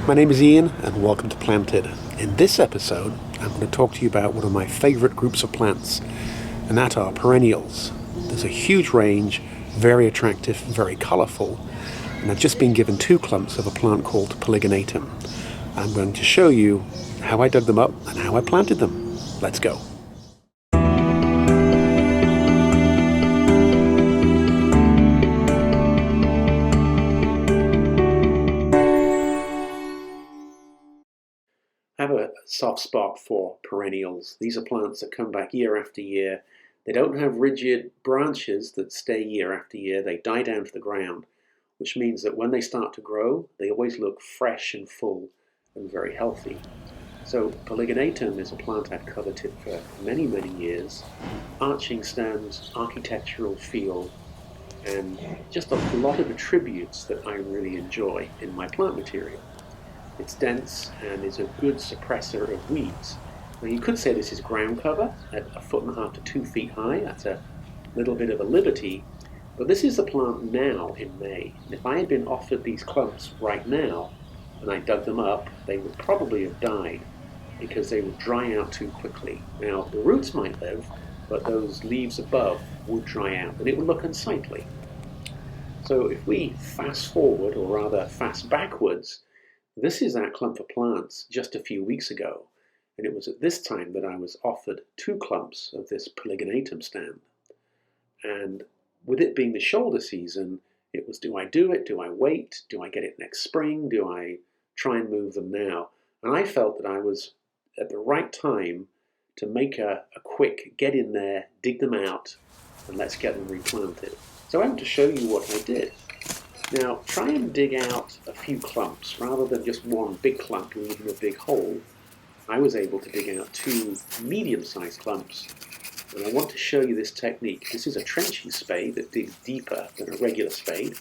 My name is Ian and welcome to Planted. In this episode, I'm going to talk to you about one of my favorite groups of plants, and that are perennials. There's a huge range, very attractive, very colorful, and I've just been given two clumps of a plant called Polygonatum. I'm going to show you how I dug them up and how I planted them. Let's go. I have a soft spot for perennials. These are plants that come back year after year. They don't have rigid branches that stay year after year. They die down to the ground, which means that when they start to grow, they always look fresh and full and very healthy. So Polygonatum is a plant I've coveted for many, many years. Arching stems, architectural feel, and just a lot of attributes that I really enjoy in my plant material. It's dense and is a good suppressor of weeds. Now you could say this is ground cover at 1.5 to 2 feet high. That's a little bit of a liberty, but this is the plant now in May. And if I had been offered these clumps right now and I dug them up, they would probably have died because they would dry out too quickly. Now the roots might live, but those leaves above would dry out and it would look unsightly. So if we fast forward, or rather fast backwards, this is that clump of plants just a few weeks ago, and it was at this time that I was offered two clumps of this Polygonatum Stamp. And with it being the shoulder season, it was, do I do it? Do I wait? Do I get it next spring? Do I try and move them now? And I felt that I was at the right time to make a quick get in there, dig them out, and let's get them replanted. So I want to show you what I did. Now, try and dig out a few clumps rather than just one big clump leaving a big hole. I was able to dig out two medium-sized clumps, and I want to show you this technique. This is a trenching spade that digs deeper than a regular spade,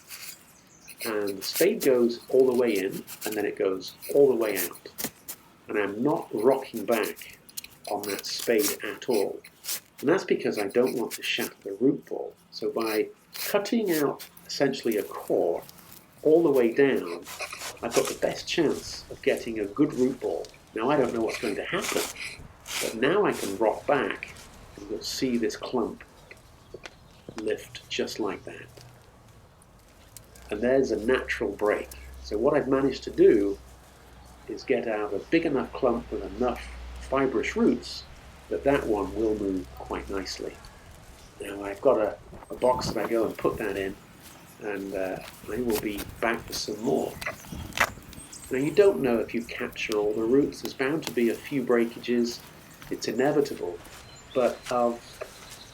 and the spade goes all the way in, and then it goes all the way out. And I'm not rocking back on that spade at all. And that's because I don't want to shatter the root ball. So by cutting out essentially a core all the way down, I've got the best chance of getting a good root ball. Now I don't know what's going to happen, but now I can rock back and you'll see this clump lift just like that. And there's a natural break. So what I've managed to do is get out a big enough clump with enough fibrous roots that that one will move quite nicely. Now I've got a box that I go and put that in, and I will be back for some more. Now you don't know if you capture all the roots. There's bound to be a few breakages. It's inevitable. But of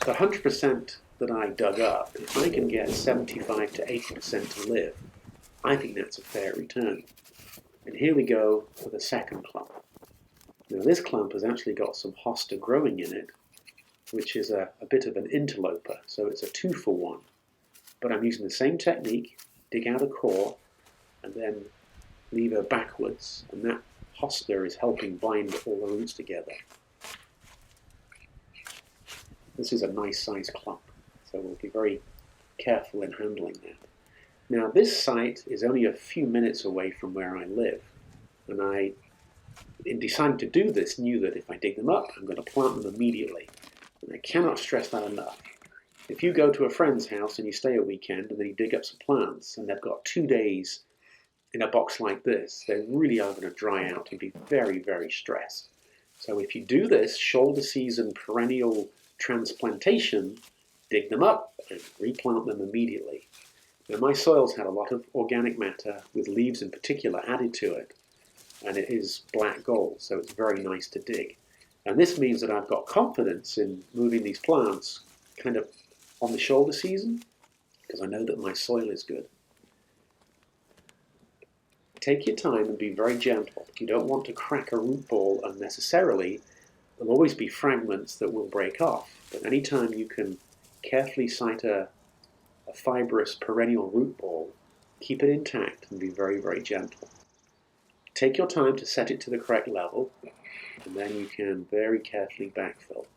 the 100% that I dug up, if I can get 75 to 80% to live, I think that's a fair return. And here we go with a second clump. Now this clump has actually got some hosta growing in it, which is a bit of an interloper, so it's a 2-for-1. But I'm using the same technique, dig out a core, and then leave her backwards, and that hosta is helping bind all the roots together. This is a nice sized clump, so we'll be very careful in handling that. Now this site is only a few minutes away from where I live, and I, in deciding to do this, knew that if I dig them up, I'm going to plant them immediately. And I cannot stress that enough. If you go to a friend's house and you stay a weekend and then you dig up some plants and they've got 2 days in a box like this, they really are going to dry out and be very, very stressed. So if you do this shoulder season perennial transplantation, dig them up and replant them immediately. Now my soil's had a lot of organic matter, with leaves in particular added to it, and it is black gold, so it's very nice to dig. And this means that I've got confidence in moving these plants kind of on the shoulder season, because I know that my soil is good. Take your time and be very gentle. You don't want to crack a root ball unnecessarily. There'll always be fragments that will break off, but anytime you can carefully site a fibrous perennial root ball, keep it intact and be very, very gentle. Take your time to set it to the correct level, and then you can very carefully backfill.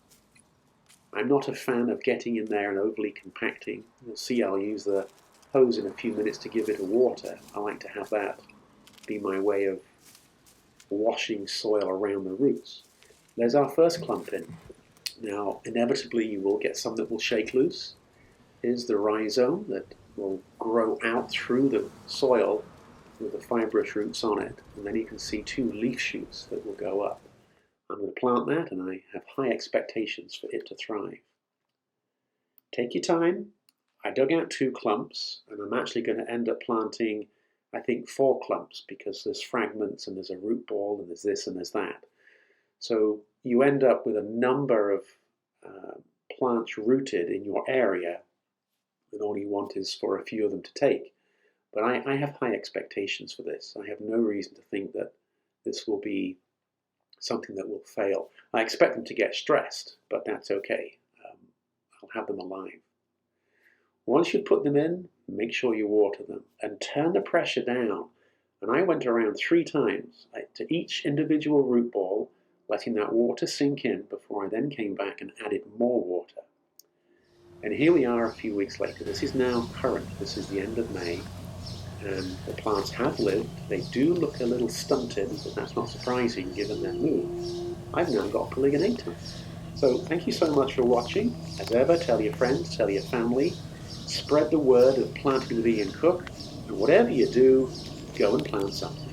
I'm not a fan of getting in there and overly compacting. You'll see I'll use the hose in a few minutes to give it a water. I like to have that be my way of washing soil around the roots. There's our first clump in. Now, inevitably, you will get some that will shake loose. Here's the rhizome that will grow out through the soil with the fibrous roots on it. And then you can see 2 leaf shoots that will go up. I'm going to plant that, and I have high expectations for it to thrive. Take your time. I dug out 2 clumps, and I'm actually going to end up planting, I think, 4 clumps, because there's fragments and there's a root ball and there's this and there's that. So you end up with a number of plants rooted in your area, and all you want is for a few of them to take. But I have high expectations for this. I have no reason to think that this will be something that will fail. I expect them to get stressed, but that's okay. I'll have them alive. Once you put them in, make sure you water them and turn the pressure down. And I went around 3 times to each individual root ball, letting that water sink in before I then came back and added more water. And here we are a few weeks later. This is now current. This is the end of May. And the plants have lived. They do look a little stunted, but that's not surprising given their mood. I've now got Polygonatum. So thank you so much for watching. As ever, tell your friends, tell your family, spread the word of planting with Cooke, and whatever you do, go and plant something.